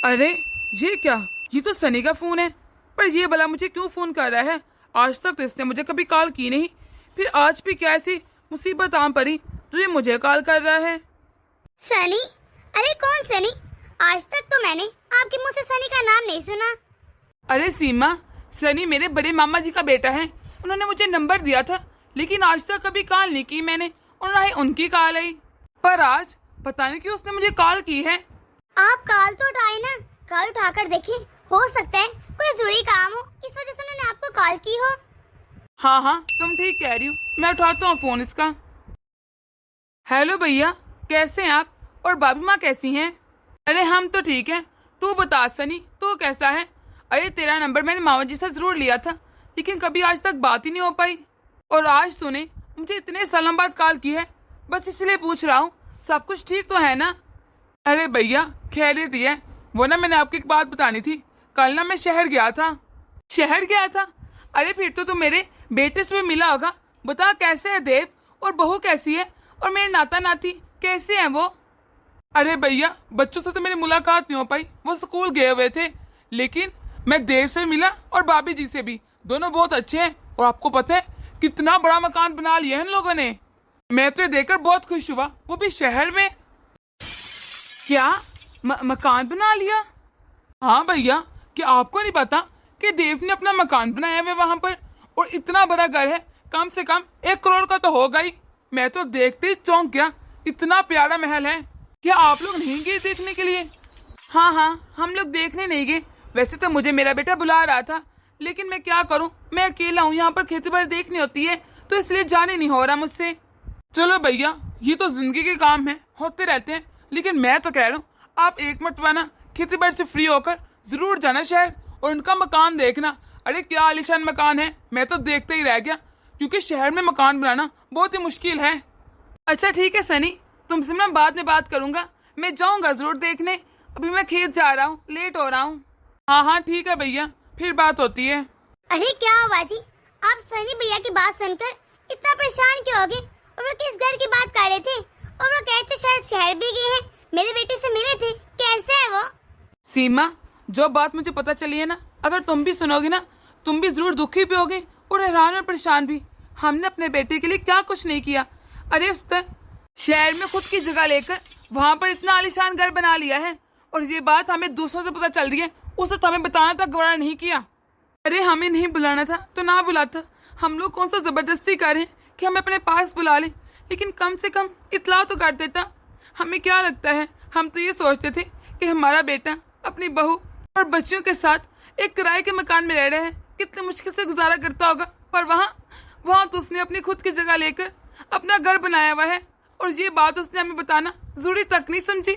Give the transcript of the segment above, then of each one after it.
अरे ये क्या? ये तो सनी का फोन है। पर ये भला मुझे क्यों फोन कर रहा है? आज तक तो इसने मुझे कभी कॉल की नहीं। फिर आज भी क्या ऐसी मुसीबत आम पड़ी जो ये मुझे कॉल कर रहा है? सनी? अरे कौन सनी? आज तक तो मैंने आपके मुंह से सनी का नाम नहीं सुना। अरे सीमा, सनी मेरे बड़े मामा जी का बेटा है। उन्होंने मुझे नंबर दिया था, लेकिन आज तक कभी कॉल नहीं की मैंने, और ना ही उनकी कॉल आई। पर आज पता नहीं क्यों उसने मुझे कॉल की है। आप कॉल तो उठाए ना, कॉल उठाकर देखिए, हो सकता है कोई जरूरी काम हो, इस वजह से उन्होंने आपको कॉल की हो। हाँ हाँ, तुम ठीक कह रही हो। मैं उठाता हूँ फोन इसका। हेलो भैया, कैसे हैं आप? और भाभी माँ कैसी हैं? अरे हम तो ठीक हैं। तू बता सनी, तू कैसा है? अरे तेरा नंबर मैंने मामा जी से जरूर लिया था, लेकिन कभी आज तक बात ही नहीं हो पाई। और आज तूने मुझे इतने सालों बाद कॉल की है, बस इसलिए पूछ रहा हूँ सब कुछ ठीक तो है ना? अरे भैया खैरियत ही है। वो ना मैंने आपको एक बात बतानी थी। कल ना मैं शहर गया था। शहर गया था? अरे फिर तो तू मेरे बेटे से भी मिला होगा। बता कैसे है देव, और बहू कैसी है, और मेरे नाता नाती कैसे हैं वो? अरे भैया बच्चों से तो मेरी मुलाकात नहीं हो पाई, वो स्कूल गए हुए थे। लेकिन मैं देव से मिला और भाभी जी से भी, दोनों बहुत अच्छे हैं। और आपको पता है कितना बड़ा मकान बना लिया है इन लोगों ने। मैं तो ये देखकर बहुत खुश हुआ, वो भी शहर में। क्या मकान बना लिया? हाँ भैया, क्या आपको नहीं पता कि देव ने अपना मकान बनाया हुआ वहां पर? और इतना बड़ा घर है, कम से कम 1 करोड़ का तो होगा ही। मैं तो देखते ही चौंक गया, इतना प्यारा महल है। क्या आप लोग नहीं गए देखने के लिए? हाँ हाँ, हम लोग देखने नहीं गए। वैसे तो मुझे मेरा बेटा बुला रहा था, लेकिन मैं क्या करूँ, मैं अकेला हूँ, यहाँ पर खेती बाड़ी देखनी होती है, तो इसलिए जाने नहीं हो रहा मुझसे। चलो भैया, ये तो जिंदगी के काम है, होते रहते हैं। लेकिन मैं तो कह रहा हूँ आप एक मरतबा ना खेती बाड़ी से फ्री होकर जरूर जाना शहर, और उनका मकान देखना। अरे क्या आलीशान मकान है, मैं तो देखते ही रह गया, क्योंकि शहर में मकान बनाना बहुत ही मुश्किल है। अच्छा ठीक है सनी, तुमसे मैं बाद में बात करूंगा। मैं जाऊंगा जरूर देखने, अभी मैं खेत जा रहा हूँ, लेट हो रहा हूँ। हाँ हाँ ठीक है भैया, फिर बात होती है। अरे क्या हुआ जी, आप सनी भैया की बात सुनकर इतना परेशान क्यों हो गए? और वो किस घर की बात कर रहे थे? और वो कहते शायद शहर भी गए हैं, मेरे बेटे से मिले थे, कैसे है वो? सीमा, जो बात मुझे पता चली है ना, अगर तुम भी सुनोगी ना, तुम भी जरूर दुखी भी होगी और हैरान और परेशान भी। हमने अपने बेटे के लिए क्या कुछ नहीं किया। अरे उसने शहर में खुद की जगह लेकर वहां पर इतना आलीशान घर बना लिया है, और ये बात हमें दूसरों से पता चल रही है, उसे तो हमें बताना तक गवारा नहीं किया। अरे हमें नहीं बुलाना था तो ना बुलाता। हम लोग कौन सा जबरदस्ती कर रहे हैं कि हमें अपने पास बुला लें, लेकिन कम से कम इतला तो कर देता। हमें क्या लगता है, हम तो ये सोचते थे कि हमारा बेटा अपनी बहू और बच्चियों के साथ एक किराए के मकान में रह रहे हैं, कितने मुश्किल से गुजारा करता होगा। पर वहाँ तो उसने अपनी खुद की जगह लेकर अपना घर बनाया हुआ है, और ये बात उसने हमें बताना जरूरी तक नहीं समझी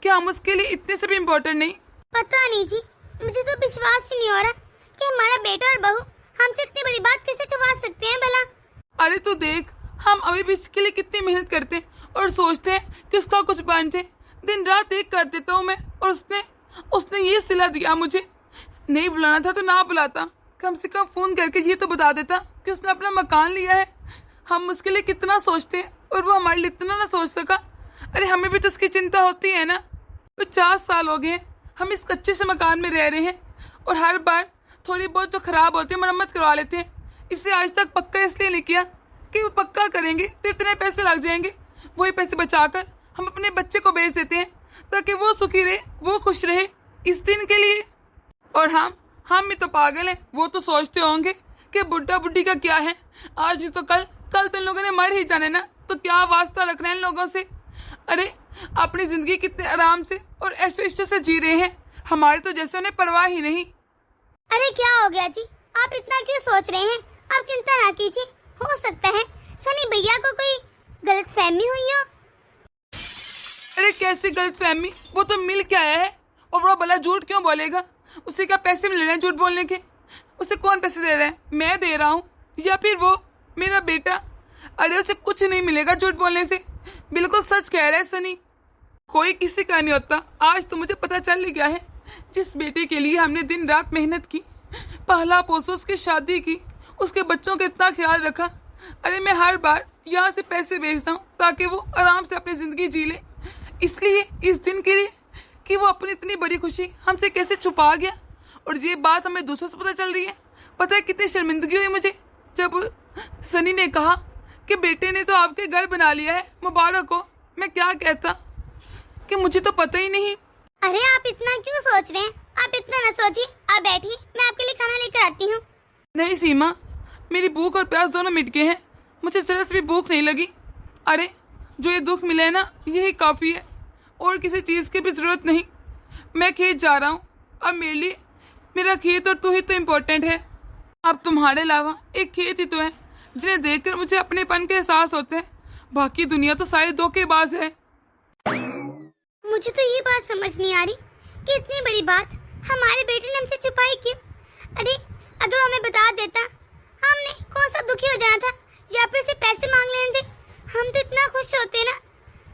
कि हम उसके लिए इतने से भी इम्पोर्टेंट नहीं। पता नहीं जी, मुझे तो विश्वास ही नहीं हो रहा कि हमारा बेटा और बहू हमसे इतनी बड़ी बात कैसे छुपा सकते हैं भला। अरे तू देख, हम अभी भी इसके लिए कितनी मेहनत करते हैं और सोचते हैं कि उसका कुछ बन जाए। दिन रात एक कर देता हूँ मैं, और उसने ये सिला दिया मुझे। नहीं बुलाना था तो ना बुलाता, कम से कम फोन करके ये तो बता देता कि उसने अपना मकान लिया है। हम उसके लिए कितना सोचते हैं, और वो हमारे लिए इतना ना सोच सका। अरे हमें भी तो उसकी चिंता होती है ना। 50 साल हो गए हम इस कच्चे से मकान में रह रहे हैं, और हर बार थोड़ी बहुत जो खराब होती है मरम्मत करवा लेते हैं। इसे आज तक पक्का इसलिए नहीं किया कि वो पक्का करेंगे तो इतने पैसे लग जाएंगे। वही पैसे बचाकर हम अपने बच्चे को बेच देते हैं, ताकि वो सुखी रहे, वो खुश रहे इस दिन के लिए। और हम भी तो पागल हैं। वो तो सोचते होंगे कि बुढ़ा बुढ़ी का क्या है, आज नहीं तो कल तो इन लोगों ने मर ही जाने ना, तो क्या वास्ता रखना है इन लोगों से। अरे अपनी जिंदगी कितने आराम से और ऐशो इष्ट से जी रहे हैं, हमारे तो जैसे उन्हें परवाह ही नहीं। अरे क्या हो गया जी, आप इतना क्यों सोच रहे हैं? आप चिंता ना कीजिए, हो सकता है सनी भैया को कोई गलतफहमी हुई हो। अरे कैसे गलतफहमी, वो तो मिल के आया है, और वो भला झूठ क्यों बोलेगा? उसे क्या पैसे मिल रहे हैं झूठ बोलने के? उसे कौन पैसे दे रहा है, मैं दे रहा हूँ या फिर वो मेरा बेटा? अरे उसे कुछ नहीं मिलेगा झूठ बोलने से। बिल्कुल सच कह रहा है सनी, कोई किसी का नहीं होता। आज तो मुझे पता चल गया है, जिस बेटे के लिए हमने दिन रात मेहनत की, पहला पोसो उसकी शादी की, उसके बच्चों का इतना ख्याल रखा। अरे मैं हर बार यहाँ से पैसे भेजता हूँ ताकि वो आराम से अपनी जिंदगी जी ले, इसलिए इस दिन के लिए कि वो अपनी इतनी बड़ी खुशी हमसे कैसे छुपा गया। और ये बात हमें दूसरों से पता चल रही है। पता है कितनी शर्मिंदगी हुई मुझे जब सनी ने कहा कि बेटे ने तो आपके घर बना लिया है, मुबारक हो। मैं क्या कहता कि मुझे तो पता ही नहीं। अरे आप इतना क्यों सोच रहे हैं? आप इतना न सोचिए, आप बैठिए, मैं आपके लिए खाना लेकर आती हूँ। नहीं सीमा, मेरी भूख और प्यास दोनों मिट गए हैं, मुझे जरा से भी भूख नहीं लगी। अरे जो ये दुख मिले ना यही काफ़ी है, और किसी चीज़ की भी ज़रूरत नहीं। मैं खेत जा रहा हूँ, अब मेरे लिए मेरा खेत और तू ही तो इम्पोर्टेंट है। अब तुम्हारे अलावा एक खेत ही तो है जिन्हें देखकर मुझे अपनेपन के एहसास होते हैं। बाकी दुनिया तो सारी धोखेबाज है। मुझे तो ये बात समझ नहीं आ रही कि इतनी बड़ी बात हमारे बेटे ने हमसे छुपाई क्यों। अरे अगर हमें बता देता, हमने कौन सा दुखी हो जाना था या फिर से पैसे मांग लेने थे। हम तो इतना खुश होते ना,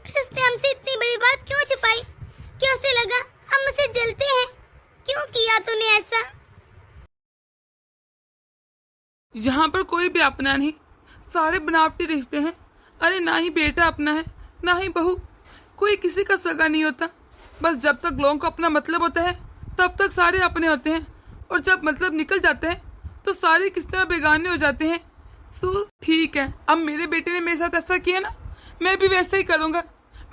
फिर उसने हमसे इतनी बड़ी बात क्यों छुपाई? क्यों उसे लगा हम उसे जलते हैं? क्यों किया तूने ऐसा? यहाँ पर कोई भी अपना नहीं, सारे बनावटी रिश्ते हैं। अरे ना ही बेटा अपना है ना ही बहू, कोई किसी का सगा नहीं होता। बस जब तक लोगों को अपना मतलब होता है तब तक सारे अपने होते हैं, और जब मतलब निकल जाते हैं तो सारे किस तरह बेगाने हो जाते हैं। सो ठीक है, अब मेरे बेटे ने मेरे साथ ऐसा किया ना, मैं भी वैसे ही करूँगा।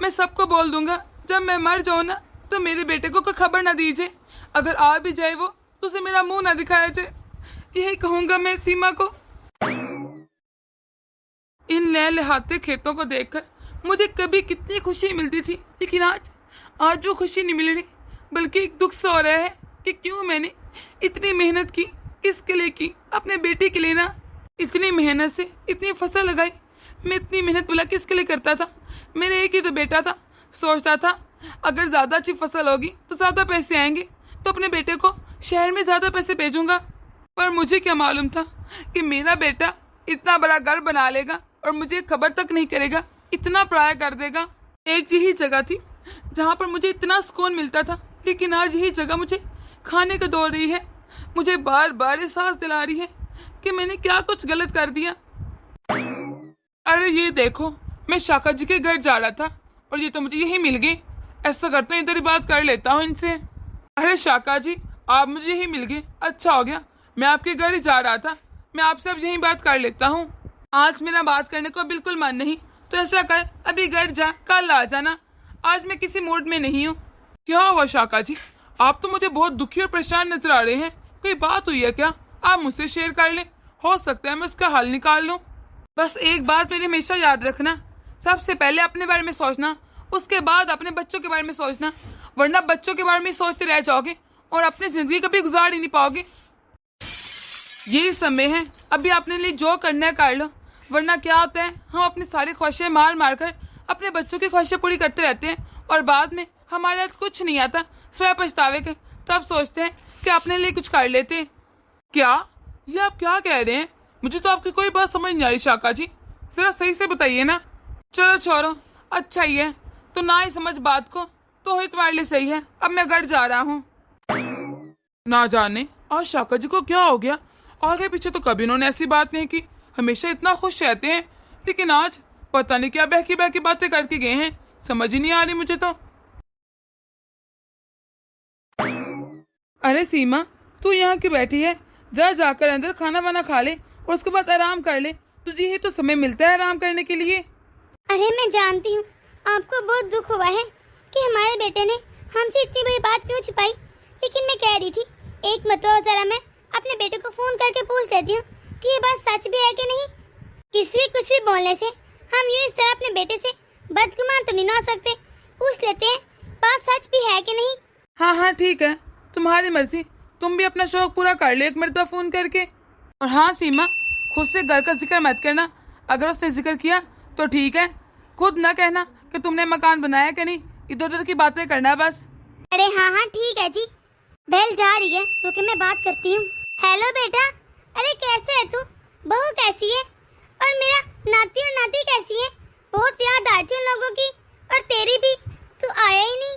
मैं सबको बोल दूंगा जब मैं मर जाऊँ ना तो मेरे बेटे को कोई खबर ना दीजिए। अगर आ भी जाए वो तो उसे मेरा मुंह ना दिखाया जाए, यही कहूँगा मैं सीमा को। इन लहलहाते खेतों को देखकर मुझे कभी कितनी खुशी मिलती थी, लेकिन आज वो खुशी नहीं मिल रही, बल्कि एक दुख सा हो रहा है कि क्यों मैंने इतनी मेहनत की, किसके लिए की? अपने बेटे के लिए ना। इतनी मेहनत से इतनी फसल लगाई, मैं इतनी मेहनत भला किसके लिए करता था? मेरा एक ही तो बेटा था। सोचता था अगर ज़्यादा अच्छी फसल होगी तो ज़्यादा पैसे आएंगे, तो अपने बेटे को शहर में ज़्यादा पैसे भेजूंगा। पर मुझे क्या मालूम था कि मेरा बेटा इतना बड़ा घर बना लेगा और मुझे खबर तक नहीं करेगा, इतना पराया कर देगा। एक यही जगह थी जहाँ पर मुझे इतना सुकून मिलता था, लेकिन आज यही जगह मुझे खाने को दौड़ रही है। मुझे बार बार एहसास दिला रही है कि मैंने क्या कुछ गलत कर दिया। अरे ये देखो, मैं शाका जी के घर जा रहा था और ये तो मुझे यही मिल गई। ऐसा करता हूँ इधर ही बात कर लेता हूँ इनसे। अरे शाका जी, आप मुझे यही मिल गए, अच्छा हो गया। मैं आपके घर ही जा रहा था, मैं आपसे अब यही बात कर लेता हूँ। आज मेरा बात करने को बिल्कुल मन नहीं, तो ऐसा कर अभी घर जा, कल आ जाना। आज मैं किसी मूड में नहीं हूँ। क्या हुआ शाका जी, आप तो मुझे बहुत दुखी और परेशान नजर आ रहे हैं। कोई बात हुई है क्या? आप मुझसे शेयर कर लें, हो सकता है मैं उसका हल निकाल लूँ। बस एक बात मेरी हमेशा याद रखना, सबसे पहले अपने बारे में सोचना, उसके बाद अपने बच्चों के बारे में सोचना, वरना बच्चों के बारे में सोचते रह जाओगे और अपनी जिंदगी कभी गुजार ही नहीं पाओगे। यही समय है, अभी अपने लिए जो करना है कर लो, वरना क्या होता है हम अपनी सारी ख्वाहिशें मार मार कर अपने बच्चों की ख्वाहिशें पूरी करते रहते हैं और बाद में हमारे हाथ कुछ नहीं आता, स्वयं पछतावे के। तब सोचते हैं कि अपने लिए कुछ कर लेते हैं। क्या ये आप क्या कह रहे हैं? मुझे तो आपकी कोई बात समझ नहीं आ रही शाका जी, जरा सही से बताइए ना। चलो छोड़ो, अच्छा ही है तो ना ही समझ बात को, तो ही तुम्हारे लिए सही है। अब मैं घर जा रहा हूँ। ना जाने आज शाका जी को क्या हो गया, आगे पीछे तो कभी उन्होंने ऐसी बात नहीं की, हमेशा इतना खुश रहते हैं, लेकिन आज पता नहीं क्या बहकी बहकी बातें करके गए हैं, समझ ही नहीं आ रही मुझे तो। अरे सीमा, तू यहाँ क्यों बैठी है? जा जाकर अंदर खाना वाना खा ले और उसके बाद आराम कर ले, तुझे ही तो समय मिलता है आराम करने के लिए। अरे मैं जानती हूँ आपको बहुत दुख हुआ है कि हमारे बेटे ने हमसे इतनी बड़ी बात क्यों छुपाई, लेकिन मैं कह रही थी एक मरतबा जरा मैं अपने बेटे को फोन करके पूछ लेती हूँ कि ये बात सच भी है कि नहीं। किसी कुछ भी बोलने से हम यूँ इस तरह अपने बेटे से बदगुमान तो नहीं हो सकते। पूछ लेते हैं बात सच भी है कि नहीं। हाँ हाँ ठीक है, तुम्हारी मर्जी, तुम भी अपना शौक पूरा कर लो एक मरतबा फोन करके। और हाँ सीमा, खुद से घर का जिक्र मत करना, अगर उसने जिक्र किया तो ठीक है, खुद न कहना कि तुमने मकान बनाया कि नहीं, इधर उधर की बातें करना बस। अरे हाँ ठीक है जी, बेल जा रही है, रुके मैं बात करती हूँ। हेलो बेटा, अरे कैसे है तू? बहू कैसी है? और मेरा नाती और नाती कैसी है? बहुत याद आती उन लोगों की, और तेरी भी, तू आया ही नहीं।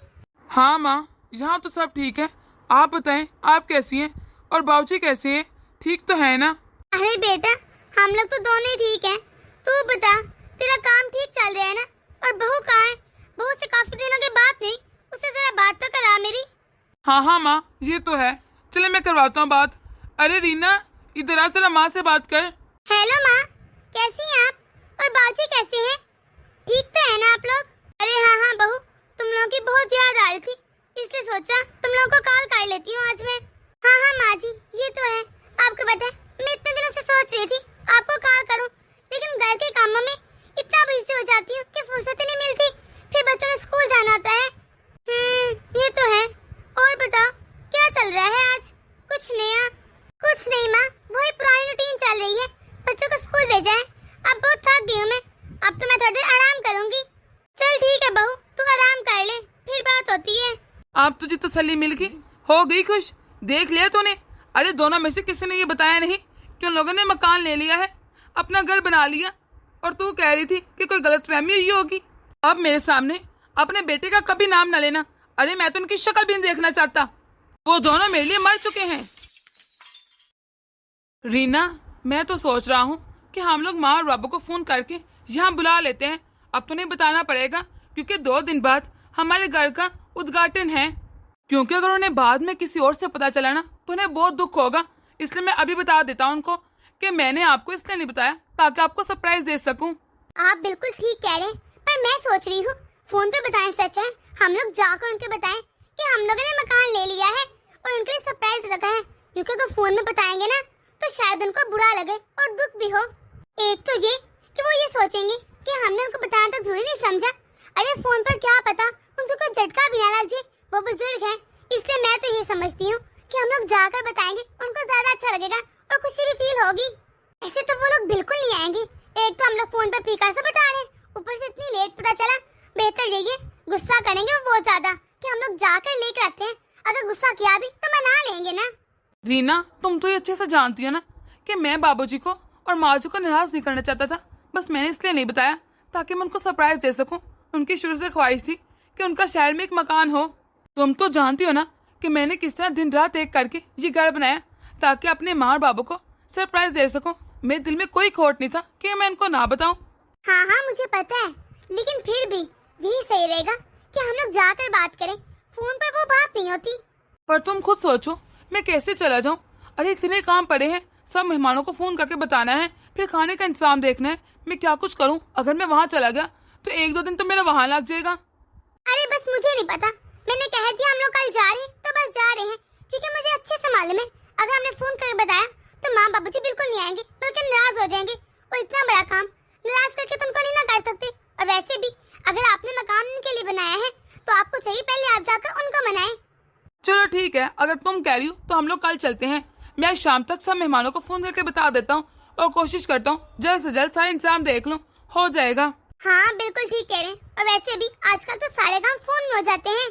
हाँ माँ, यहाँ तो सब ठीक है, आप बताएं आप कैसी हैं और बाबूजी कैसे हैं, ठीक तो है ना? अरे बेटा, हम लोग तो दोनों ही ठीक हैं। तू बता, तेरा काम ठीक चल रहा है ना? और बहू कहाँ है? बहू से काफी दिनों के बाद नहीं, उससे जरा बात तो करा मेरी। हाँ हाँ माँ, ये तो है। चले मैं करवाता हूँ बात। अरे रीना, इधर आ, जरा माँ से बात कर। हेलो माँ, कैसी हैं आप? और बाजी कैसे हैं? ठीक तो है ना आप लोग? अरे हाँ हाँ बहू, तुम लोगों की बहुत याद आ रही थी, इसलिए सोचा तुम लोगों को कॉल कर लेती हूँ आज मैं। हाँ हाँ माँ जी, ये तो है। आपको पता है, मैं इतने दिनों से सोच रही थी आपको कॉल करूँ, लेकिन घर के कामों में इतना बिजी हो जाती हूँ कि फुर्सत ही नहीं मिलती। फिर बच्चों ने स्कूल जाना होता है। ये तो है। और बताओ, क्या चल रहा है आज? कुछ नया? कुछ नहीं माँ, वही पुरानी रूटीन चल रही है। बच्चों को स्कूल भेजा है, अब बहुत थक गई हूँ मैं। अब तो मैं थोड़ी देर आराम करूंगी। चल ठीक है बहू, तू आराम कर ले, फिर बात होती है। आप तुझे तसल्ली मिल गई, हो गई खुश? देख लिया तूने? अरे दोनों में से किसी ने ये बताया नहीं कि उन लोगों ने मकान ले लिया है, अपना घर बना लिया, और तू कह रही थी कि कोई गलतफहमी हुई होगी। अब मेरे सामने अपने बेटे का कभी नाम न लेना। अरे मैं तो उनकी शक्ल भी नहीं देखना चाहता। वो दोनों मेरे लिए मर चुके हैं। रीना, मैं तो सोच रहा हूँ कि हम लोग माँ और बाबू को फोन करके यहाँ बुला लेते हैं। अब तो नहीं बताना पड़ेगा, क्योंकि 2 दिन बाद हमारे घर का उद्घाटन है। क्योंकि अगर उन्हें बाद में किसी और से पता चला ना, तो उन्हें बहुत दुख होगा। इसलिए मैं अभी बता देता हूँ उनको कि मैंने आपको इसलिए नहीं बताया ताकि आपको सरप्राइज दे सकूं। आप बिल्कुल ठीक कह रहे हैं, पर मैं सोच रही हूँ फोन पे बताएं से अच्छा है हम लोग जाकर उनके बताएं कि हम लोगों ने मकान ले लिया है और उनके लिए सरप्राइज रखा है। क्योंकि अगर फोन में बताएंगे ना, तो शायद उनको बुरा लगे और दुख भी हो। एक तो ये कि वो ये सोचेंगे कि हमने उनको बताना तक जरूरी नहीं समझा। अरे फोन पर क्या पता उनको कोई झटका भी ना लग जाए, वो बुजुर्ग है। इसलिए मैं तो ये समझती हूँ कि हम लोग जाकर बताएंगे, उनको ज्यादा अच्छा लगेगा और खुशी भी फील होगी। ऐसे तो वो लोग बिल्कुल नहीं आएंगे। एक तो हम लोग फोन पर फीका से बता रहे हैं, ऊपर से इतनी लेट पता चला। बेहतर यही है, गुस्सा करेंगे वो बहुत ज्यादा कि हम लोग जाकर लेकर आते हैं। अगर गुस्सा किया भी तो मना लेंगे ना। रीना, तुम तो ये अच्छे से जानती हो ना कि मैं बाबूजी को और माँ जी को नाराज नहीं करना चाहता था। बस मैंने इसलिए नहीं बताया ताकि मैं उनको सरप्राइज दे सकूं। उनकी शुरू से ख्वाहिश थी कि उनका शहर में एक मकान हो। तुम तो जानती हो ना कि मैंने किस तरह दिन रात एक करके ये घर बनाया ताकि अपने माँ और बाबू को सरप्राइज दे सकूं। मेरे दिल में कोई खोट नहीं था कि मैं उनको ना बताऊं। हाँ हाँ मुझे पता है, लेकिन फिर भी यही सही रहेगा कि हम लोग जाकर बात करें। फोन पर वो बात नहीं होती। पर तुम खुद सोचो, मैं कैसे चला जाऊं? अरे इतने काम पड़े हैं, सब मेहमानों को फोन करके बताना है, फिर खाने का इंतजाम देखना है। मैं क्या कुछ करूं? अगर मैं वहाँ चला गया तो 1-2 दिन तो मेरा वहाँ लग जाएगा। अरे बस मुझे नहीं पता, मैंने कह दिया हम लोग कल जा रहे हैं तो बस जा रहे हैं। क्योंकि मुझे अच्छे से मालूम है अगर हमने फोन करके बताया तो माँ बाबूजी बिल्कुल नहीं आएंगे, बल्कि नाराज हो जाएंगे। और इतना बड़ा काम नाराज करके तुमको नहीं ना कर सकते। और वैसे भी अगर आपने मकान उनके लिए बनाया है तो आपको चाहिए पहले आप जाकर उनको मनाएं। चलो ठीक है, अगर तुम कह रही हो तो हम लोग कल चलते हैं। मैं आज शाम तक सब मेहमानों को फोन करके बता देता हूँ और कोशिश करता हूँ जल्द से जल्द सारा इंतजाम देख लूँ, हो जाएगा। हाँ बिल्कुल ठीक कह रहे हैं। और वैसे भी आजकल तो सारे काम फोन में हो जाते हैं।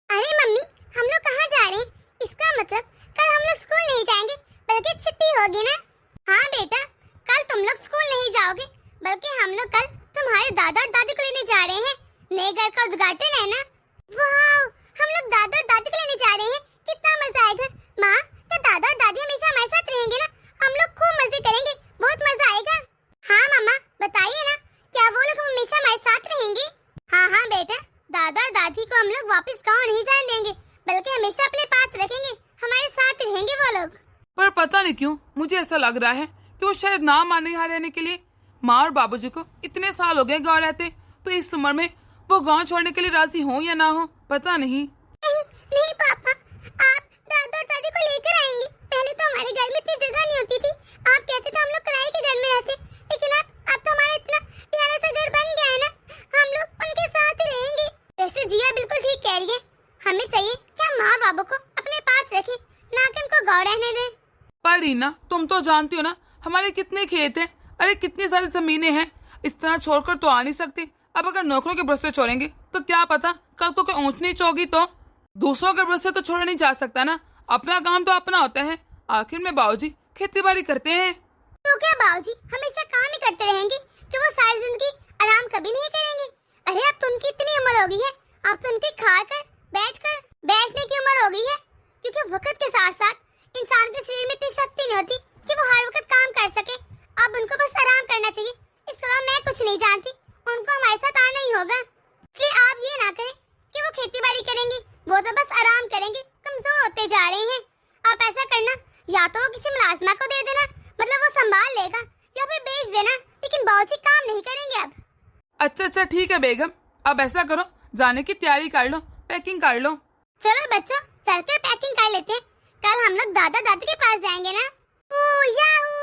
अरे मम्मी, हम लोग कहाँ जा रहे हैं? इसका मतलब कल हम लोग स्कूल नहीं जाएंगे, बल्कि छुट्टी होगी ना? हाँ बेटा, कल तुम लोग स्कूल नहीं जाओगे, बल्कि हम लोग कल तुम्हारे दादा और दादी को लेने जा रहे हैं। नए घर का उद्घाटन है ना। वाह, हम लोग दादा और दादी को लेने जा रहे हैं, कितना मजा आएगा। माँ, क्या दादा और दादी हमेशा हमारे साथ रहेंगे ना? हम लोग खूब मजे करेंगे, बहुत मजा आएगा। हाँ मामा, बताइए ना, क्या वो लोग हमेशा हमारे साथ रहेंगे? हाँ हाँ बेटा, दादा और दादी को हम लोग वापस गाँव नहीं जाने देंगे, बल्कि हमेशा अपने पास रखेंगे, हमारे साथ रहेंगे वो लोग। पर पता नहीं क्यों मुझे ऐसा लग रहा है कि वो शायद ना माने यहाँ रहने के लिए। माँ और बाबूजी को इतने साल हो गए गाँव रहते, तो इस उम्र में वो गाँव छोड़ने के लिए राजी हो या ना हो, पता नहीं। नहीं पापा, आप दादा और दादी को लेकर आएंगे। पहले तो हमारे घर में इतनी जगह नहीं होती थी। आप कहते थे हम लोग किराए के घर में रहते, लेकिन अब तो हमारा इतना प्यारा सा घर बन गया है ना, हम लोग उनके साथ ही रहेंगे। वैसे जिया बिल्कुल ठीक कह रही है, हमें चाहिए कि हम माँ और बाबू को अपने पास रखें, ना कि उनको गाँव रहने दें। पर रीना, तुम तो जानती हो ना हमारे कितने खेत हैं, अरे कितनी सारी जमीनें हैं, इस तरह छोड़कर तो आ नहीं सकते। अब अगर नौकरों के भरोसे छोड़ेंगे तो क्या पता कल को कोई ऊंच नीच होगी तो। दूसरों के भरोसे तो छोड़ा नहीं जा सकता ना, अपना काम तो अपना होता है। आखिर में बाबूजी खेती बाड़ी करते हैं। तो क्या बाबूजी हमेशा काम ही करते रहेंगे कि वो सारी जिंदगी आराम कभी नहीं करेंगे? अरे अब तो उनकी इतनी उम्र हो गई है, अब तो उनकी खाकर बैठने की उम्र हो गई है। क्योंकि वक्त के साथ साथ इंसान के शरीर में इतनी शक्ति नहीं होती कि वो हर वक्त काम कर सके। अब उनको बस आराम करना चाहिए। इसके अलावा मैं कुछ नहीं जानती, उनको हमारे साथ आना ही होगा। इसलिए आप ये ना करें कि अच्छा ठीक है बेगम, अब ऐसा करो, जाने की तैयारी कर लो, पैकिंग कर लो। चलो बच्चों, चलकर पैकिंग कर लेते हैं। कल हम लोग दादा दादी के पास जाएंगे ना। याहू!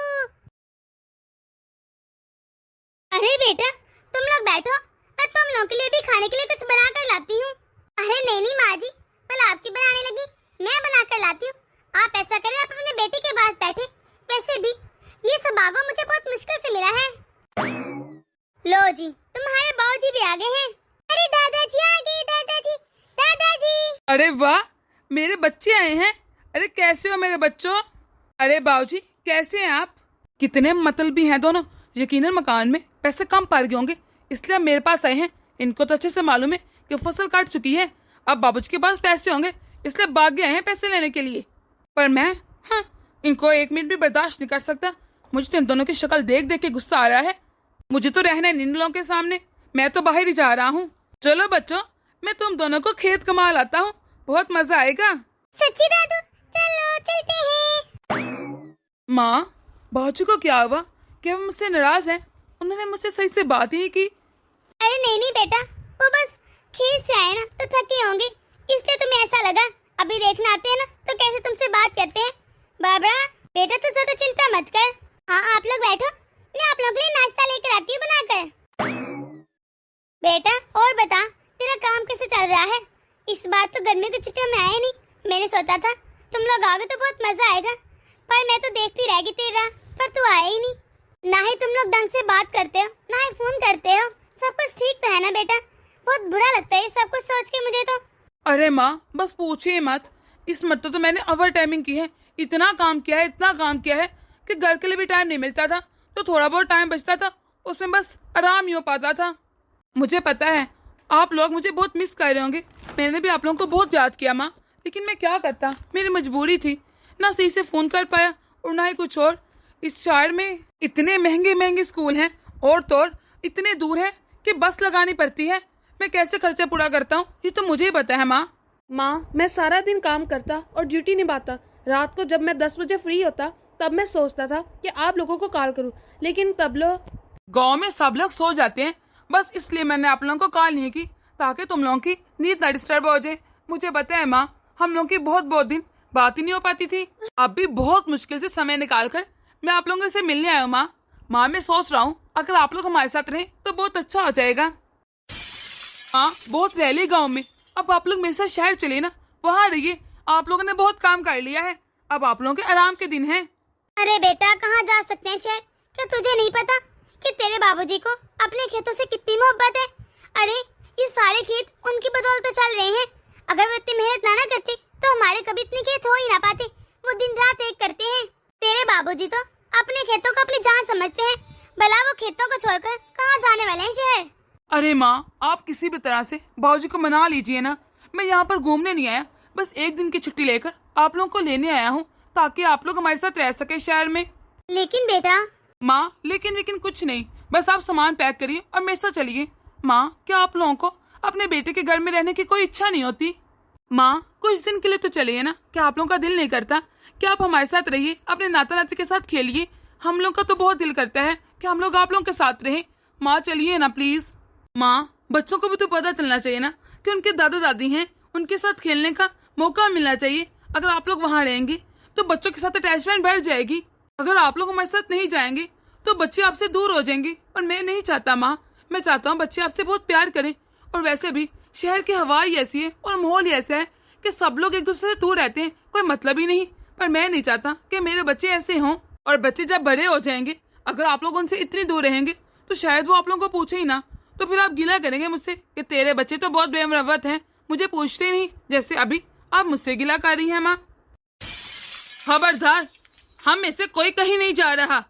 अरे बेटा, तुम लोग बैठो, मैं तुम लोगों के लिए भी खाने के लिए कुछ बना कर लाती हूँ। अरे नहीं माँ जी, पहले आपकी बनाने लगी, मैं बना कर लाती हूँ। आप ऐसा करें, आप अपने बेटे के पास बैठे। वैसे भी ये सब बागो मुझे बहुत मुश्किल से मिला है। लो जी, तुम्हारे बाबूजी भी आ गए हैं। अरे दादाजी आ गए, दादाजी, दादाजी। अरे वाह, मेरे बच्चे आए हैं। अरे कैसे हो मेरे बच्चों? अरे बाबूजी कैसे हैं आप? कितने मतलबी हैं दोनों। यकीनन मकान में पैसे कम पड़ गए होंगे, इसलिए मेरे पास आए हैं। इनको तो अच्छे से मालूम है कि फसल काट चुकी है, अब बाबूजी के पास पैसे होंगे, इसलिए भाग गए हैं पैसे लेने के लिए। पर मैं इनको 1 मिनट भी बर्दाश्त नहीं कर सकता। मुझे तो इन दोनों की शक्ल देख देख के गुस्सा आ रहा है। मुझे तो रहना है इन लोगों के सामने, मैं तो बाहर ही जा रहा हूँ। चलो बच्चों, मैं तुम दोनों को खेत कमा लाता हूँ, बहुत मजा आएगा। सच्ची दादू, चलो चलते हैं। माँ, बाजू को क्या हुआ? क्या वो मुझसे नाराज हैं? उन्होंने मुझसे सही से बात ही नहीं की। अरे नहीं बेटा, वो बस खेत से आए ना तो थके होंगे, इसलिए तुम्हें ऐसा लगा। अभी देखना आते हैं ना तो कैसे तुमसे बात करते हैं। बाबा बेटा, तू ज्यादा चिंता मत कर। हाँ आप लोग बैठो, मैं आप लोगों के लिए नाश्ता लेकर आती हूँ बनाकर। बेटा और बता, तेरा काम कैसे चल रहा है? इस बार तो गर्मी की छुट्टियों में आए नहीं। मैंने सोचा था तुम लोग आओगे तो बहुत मजा आएगा, पर मैं तो देखती रह गई तेरा, पर तू आया ही नहीं। ना ही तुम लोग ढंग से बात करते हो, ना ही फोन करते हो। सब कुछ ठीक तो है ना बेटा? बहुत बुरा लगता है सब कुछ सोच के मुझे तो। अरे माँ बस पूछिए मत, इस मरतबा तो मैंने ओवर टाइमिंग की है। इतना काम किया है, इतना काम किया है कि घर के लिए भी टाइम नहीं मिलता था, तो थोड़ा बहुत टाइम बचता था उसमें बस आराम ही हो पाता था। मुझे पता है आप लोग मुझे बहुत मिस कर रहे होंगे, मैंने भी आप लोगों को बहुत याद किया माँ, लेकिन मैं क्या करता, मेरी मजबूरी थी। ना सही से फ़ोन कर पाया और ना ही कुछ और। इस शहर में इतने महंगे महंगे स्कूल हैं और तो और इतने दूर है कि बस लगानी पड़ती है। मैं कैसे खर्चा पूरा करता हूँ ये तो मुझे ही पता है माँ। माँ, मैं सारा दिन काम करता और ड्यूटी निभाता। रात को जब मैं 10 बजे फ्री होता तब मैं सोचता था कि आप लोगों को कॉल करूं, लेकिन तब लोग गांव में सब लोग सो जाते हैं, बस इसलिए मैंने आप लोगों को कॉल नहीं की ताकि तुम लोगों की नींद ना डिस्टर्ब हो जाए। मुझे पता है माँ, हम लोगों की बहुत दिन बात ही नहीं हो पाती थी। अब भी बहुत मुश्किल से समय निकाल कर मैं आप लोगों से मिलने आया हूँ माँ। मैं सोच रहा हूँ अगर आप लोग हमारे साथ रहें तो बहुत अच्छा हो जाएगा। हाँ बहुत रह ली गाँव में, अब आप लोग मेरे साथ शहर चले ना, वहाँ रहिए। आप लोगों ने बहुत काम कर लिया है, अब आप लोगों के आराम के दिन हैं। अरे बेटा, कहाँ जा सकते हैं शहर? क्या तुझे नहीं पता कि तेरे बाबूजी को अपने खेतों से कितनी मोहब्बत है? अरे ये सारे खेत उनकी बदौलत तो चल रहे हैं। अगर वो इतनी मेहनत ना करते तो हमारे कभी इतने खेत हो ही ना पाते। वो दिन रात एक करते हैं। तेरे बाबूजी तो अपने खेतों को अपनी जान समझते हैं, भला वो खेतों को छोड़कर कहाँ जाने वाले हैं शहर? अरे माँ, आप किसी भी तरह से बाबूजी को मना लीजिए ना। मैं यहाँ पर घूमने नहीं आया, बस 1 दिन की छुट्टी लेकर आप लोगों को लेने आया हूँ ताकि आप लोग हमारे साथ रह सके शहर में। लेकिन बेटा। माँ लेकिन कुछ नहीं, बस आप सामान पैक करिए और मेरे साथ चलिए। माँ, क्या आप लोगों को अपने बेटे के घर में रहने की कोई इच्छा नहीं होती? माँ कुछ दिन के लिए तो चलिए ना, क्या आप लोगों का दिल नहीं करता कि आप हमारे साथ रहिए, अपने नाता नाती के साथ खेलिए? हम लोग का तो बहुत दिल करता है कि हम लोग आप लोगों के साथ रहें। माँ चलिए ना प्लीज। माँ बच्चों को भी तो पता चलना चाहिए ना कि उनके दादा दादी हैं, उनके साथ खेलने का मौका मिलना चाहिए। अगर आप लोग वहाँ रहेंगे तो बच्चों के साथ अटैचमेंट बढ़ जाएगी। अगर आप लोग हमारे साथ नहीं जाएंगे तो बच्चे आपसे दूर हो जाएंगे, और मैं नहीं चाहता माँ। मैं चाहता हूँ बच्चे आपसे बहुत प्यार करें। और वैसे भी शहर की हवा ही ऐसी है और माहौल ही ऐसा है कि सब लोग एक दूसरे से दूर रहते हैं, कोई मतलब ही नहीं। पर मैं नहीं चाहता कि मेरे बच्चे ऐसे हों। और बच्चे जब बड़े हो जाएंगे, अगर आप लोग उनसे इतनी दूर रहेंगे तो शायद वो आप लोगों को पूछे ही ना, तो फिर आप गिला करेंगे मुझसे कि तेरे बच्चे तो बहुत बेमरवत हैं, मुझे पूछते नहीं, जैसे अभी आप मुझसे गिला कर रही हैं माँ। खबरदार, हम में से कोई कहीं नहीं जा रहा।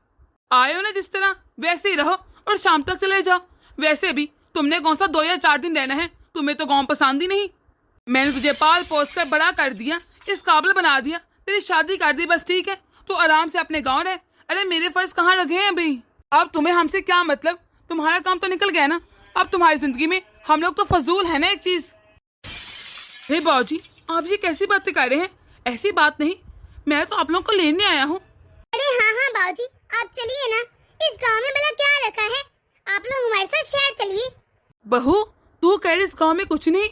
आए हो ना जिस तरह वैसे ही रहो और शाम तक चले जाओ। वैसे भी तुमने कौन सा 2 या 4 दिन रहना है, तुम्हें तो गाँव पसंद ही नहीं। मैंने तुझे पाल पोस कर बड़ा कर दिया, इस काबिल बना दिया, तेरी शादी कर दी, बस ठीक है तो आराम से अपने गाँव रहे। अरे मेरे फर्ज कहाँ रखे हैं अभी? अब तुम्हें हमसे क्या मतलब? तुम्हारा काम तो निकल गया ना। अब तुम्हारी जिंदगी में हम लोग तो फजूल है ना एक चीज। हे बाबूजी, आप ये कैसी बातें कर रहे हैं? ऐसी बात नहीं, मैं तो आप लोगों को लेने आया हूँ। अरे हाँ बाबूजी, आप चलिए ना। इस गांव में भला क्या रखा है? आप लोग हमारे साथ शहर चलिए। बहू, तू कह रही इस गाँव में कुछ नहीं?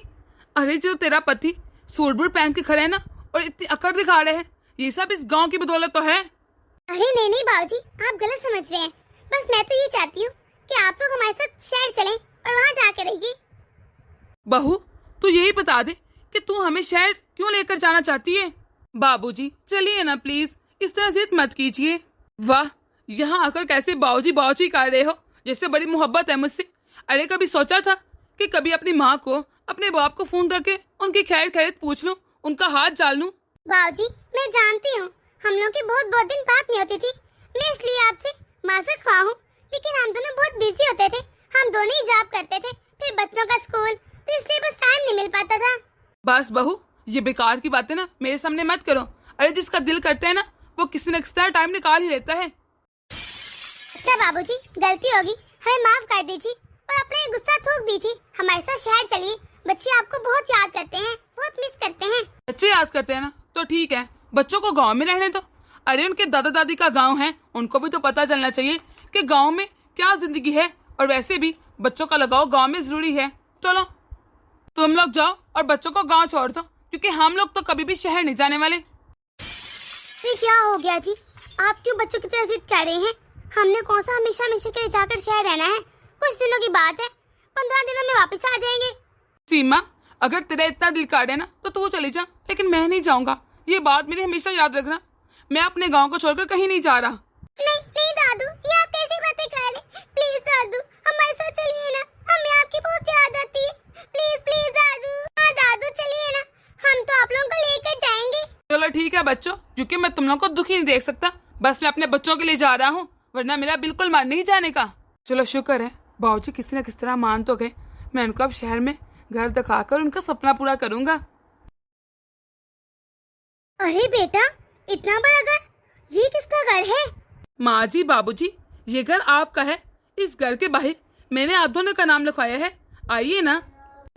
अरे जो तेरा पति सूट बूट पहन के खड़े है ना और इतनी अकड़ दिखा रहे हैं, ये सब इस गांव की बदौलत तो है। अरे नहीं नहीं बाबूजी, आप गलत समझ रहे हैं। बस मैं तो ये चाहती हूँ कि आप लोग हमारे साथ शहर चलें और वहाँ जाकर रहिए। बहू, तू यही बता दे कि तू हमें शहर क्यों लेकर जाना चाहती है? बाबूजी चलिए ना प्लीज, इस तरह जिद मत कीजिए। वाह, यहाँ आकर कैसे बाबूजी बाबूजी कर रहे हो, जैसे बड़ी मोहब्बत है मुझसे। अरे कभी सोचा था कि कभी अपनी माँ को, अपने बाप को फोन करके उनकी खैर खैरियत पूछ लूं, उनका हाथ जाल लूं? बाबूजी मैं जानती हूँ हम लोग की बहुत दिन बात नहीं होती थी, मैं इसलिए आपसे माजरत ख्वाह हूँ। लेकिन हम दोनों बहुत बिजी होते थे, हम दोनों ही जॉब करते थे, फिर बच्चों का स्कूल, तो इसलिए बस टाइम नहीं मिल पाता था। बस बहू, ये बेकार की बातें ना मेरे सामने मत करो। अरे जिसका दिल करता है ना वो किसी न किसी तरह टाइम निकाल ही लेता है। अच्छा बाबूजी, गलती होगी, हमें माफ कर दीजिए और अपना ये गुस्सा थूक दीजिए। हमारे साथ शहर चलिए, बच्चे आपको बहुत याद करते हैं, बहुत मिस करते हैं। बच्चे याद करते हैं ना तो ठीक है, बच्चों को गांव में रहने दो। अरे उनके दादा दादी का गांव है, उनको भी तो पता चलना चाहिए कि गांव में क्या जिंदगी है। और वैसे भी बच्चों का लगाव गांव में जरूरी है। चलो तुम लोग जाओ और बच्चों को गांव छोड़ दो, क्योंकि हम लोग तो कभी भी शहर नहीं जाने वाले। ये क्या हो गया जी, आप क्यों बच्चों की तरह जिद कर रहे हैं? हमने कौन सा हमेशा हमेशा के लिए जाकर शहर रहना है? कुछ दिनों की बात है, 15 दिनों में वापस आ जाएंगे। सीमा, अगर तेरा इतना दिल कर है ना तो तू चली जा, लेकिन मैं नहीं जाऊंगा। ये बात मेरी हमेशा याद रखना, मैं अपने गांव को छोड़कर कहीं नहीं जा रहा। नहीं नहीं दादू, ये आप कैसी बातें कर रहे हैं? प्लीज दादू हमारे साथ चलिए ना, हमें आपकी बहुत याद आती है। प्लीज प्लीज दादू, हाँ दादू चलिए ना, हम तो आप लोगों को लेकर जाएंगे। चलो ठीक है बच्चों, क्योंकि मैं तुम लोगों को दुखी नहीं देख सकता, बस मैं अपने बच्चों के लिए जा रहा हूँ, वरना मेरा बिल्कुल मन नहीं जाने का। चलो शुक्र है बाबूजी किसी न किसी तरह मान तो गए। मैं उनको अब शहर में घर दिखाकर उनका सपना पूरा करूंगा। अरे बेटा, इतना बड़ा घर, ये किसका घर है? माँ जी, बाबूजी, ये घर आपका है। इस घर के बाहर मैंने आप दोनों का नाम लिखवाया है। आइए ना,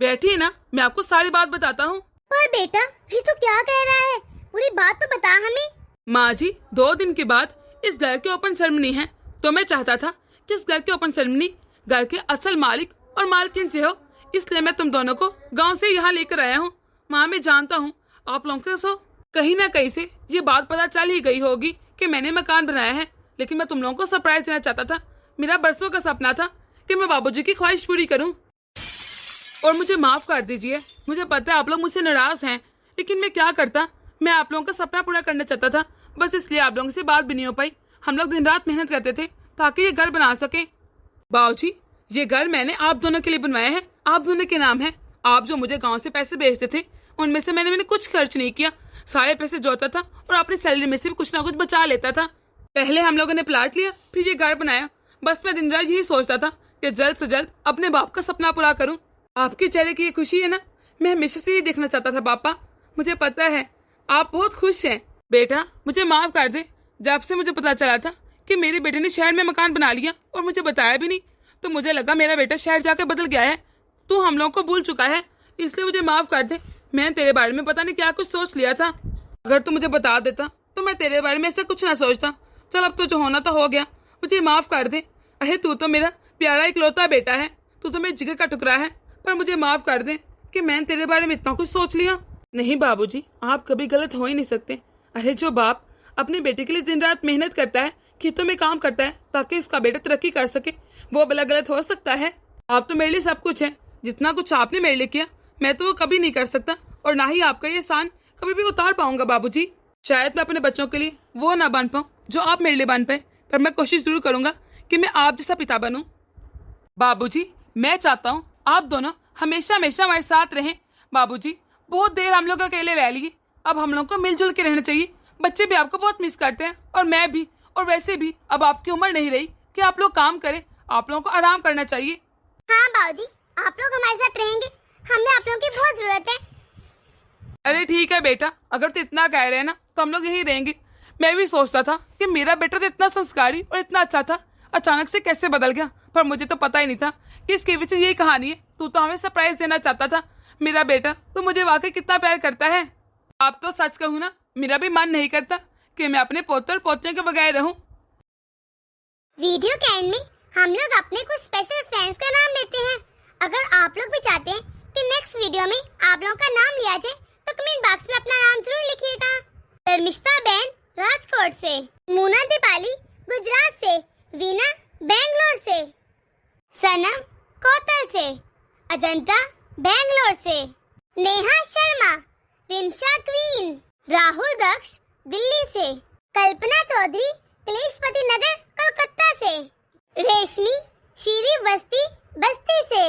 बैठिए ना, मैं आपको सारी बात बताता हूँ। पर बेटा ये तो क्या कह रहा है, पूरी बात तो बता हमें। माँ जी, 2 दिन के बाद इस घर की ओपन सेरेमनी है, तो मैं चाहता था कि इस घर की ओपन सेरेमनी घर के असल मालिक और मालकिन से हो, इसलिए मैं तुम दोनों को गांव से यहाँ लेकर आया हूँ। माँ मैं जानता हूँ आप लोगों को कहीं ना कहीं से ये बात पता चल ही गई होगी कि मैंने मकान बनाया है, लेकिन मैं तुम लोगों को सरप्राइज देना चाहता था। मेरा बरसों का सपना था कि मैं बाबूजी की ख्वाहिश पूरी करूं। और मुझे माफ कर दीजिए, मुझे पता है आप लोग मुझसे नाराज हैं, लेकिन मैं क्या करता, मैं आप लोगों का सपना पूरा करना चाहता था, बस इसलिए आप लोगों से बात भी नहीं हो पाई। हम लोग दिन रात मेहनत करते थे ताकि ये घर बना सके। बाबूजी, ये घर मैंने आप दोनों के लिए बनवाया है, आप दोनों के नाम है। आप जो मुझे गाँव से पैसे भेजते थे उनमें से मैंने कुछ खर्च नहीं किया, सारे पैसे जोड़ता था और अपनी सैलरी में से भी कुछ ना कुछ बचा लेता था। पहले हम लोगों ने प्लाट लिया, फिर ये घर बनाया। बस मैं दिन रात यही सोचता था कि जल्द से जल्द अपने बाप का सपना पूरा करूं। आपके चेहरे की ये खुशी है ना, मैं हमेशा से ही देखना चाहता था पापा। मुझे पता है आप बहुत खुश हैं। बेटा मुझे माफ कर दे, जब से मुझे पता चला था कि मेरे बेटे ने शहर में मकान बना लिया और मुझे बताया भी नहीं, तो मुझे लगा मेरा बेटा शहर जाकर बदल गया है, तू हम लोग को भूल चुका है, इसलिए मुझे माफ कर दे। मैंने तेरे बारे में पता नहीं क्या कुछ सोच लिया था। अगर तू मुझे बता देता तो मैं तेरे बारे में ऐसा कुछ ना सोचता। चल अब तो जो होना तो हो गया, मुझे माफ कर दे। अरे तू तो मेरा प्यारा इकलौता बेटा है, तू तो मेरे जिगर का टुकड़ा है, पर मुझे माफ कर दे कि मैंने तेरे बारे में इतना कुछ सोच लिया। नहीं बाबूजी, आप कभी गलत हो ही नहीं सकते। अरे जो बाप अपने बेटे के लिए दिन रात मेहनत करता है, खेतों में काम करता है ताकि इसका बेटा तरक्की कर सके, वो भला गलत हो सकता है? आप तो मेरे लिए सब कुछ है, जितना कुछ आपने मेरे लिए किया मैं तो वो कभी नहीं कर सकता, और ना ही आपका ये एहसान कभी भी उतार पाऊंगा बाबूजी। शायद मैं अपने बच्चों के लिए वो ना बन पाऊँ जो आप मेरे लिए बन पाए, पर मैं कोशिश जरूर करूंगा कि मैं आप जैसा पिता बनूं। बाबूजी मैं चाहता हूँ आप दोनों हमेशा हमेशा हमारे साथ रहें। बाबूजी बहुत देर हम लोग अकेले रह लिए, अब हम लोग को मिलजुल के रहना चाहिए। बच्चे भी आपको बहुत मिस करते हैं और मैं भी, और वैसे भी अब आपकी उम्र नहीं रही कि आप लोग काम करें, आप लोगों को आराम करना चाहिए। हाँ बाबूजी, आप लोग हमारे साथ रहेंगे, हमें आप लोगों की बहुत जरूरत है। अरे ठीक है बेटा, अगर तो इतना कह रहे हैं ना तो हम लोग यही रहेंगे। मैं भी सोचता था कि मेरा बेटा तो इतना संस्कारी और इतना अच्छा था, अचानक से कैसे बदल गया, पर मुझे तो पता ही नहीं था कि इसके पीछे यही कहानी है। तू तो हमें सरप्राइज देना चाहता था। मेरा बेटा तो मुझे वाकई कितना प्यार करता है। आप तो सच कहूँ ना, मेरा भी मन नहीं करता कि मैं अपने पोते और पोतियों के बगैर रहूं। वीडियो के एंड में हम लोग अपने कुछ स्पेशल फ्रेंड्स का नाम लेते हैं। अगर आप लोग भी चाहते हैं कि नेक्स्ट वीडियो में आप लोगों का नाम लिया जाए तो कमेंट बॉक्स में अपना नाम जरूर लिखिएगा। धर्मिष्ठा बहन राजकोट से, मूना दीपाली गुजरात से, वीना बेंगलोर से, सनम कोतर से, अजंता बेंगलोर से, नेहा शर्मा रिमशा क्वीन, राहुल दक्ष दिल्ली से, कल्पना चौधरी कलेशपति नगर कोलकाता से, रेशमी शीरी बस्ती बस्ती से।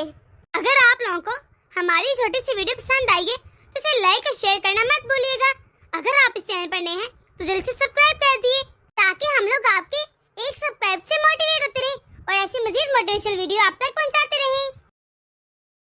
अगर आप लोगों को हमारी छोटी सी वीडियो पसंद आई है तो इसे लाइक और शेयर करना मत भूलिएगा। अगर आप इस चैनल पर नए हैं तो जल्द से सब्सक्राइब कर दिए ताकि हम लोग आपके एक सब्सक्राइब से मोटिवेट होते रहें और ऐसी मजीद मोटिवेशनल वीडियो आप तक पहुंचाते रहें।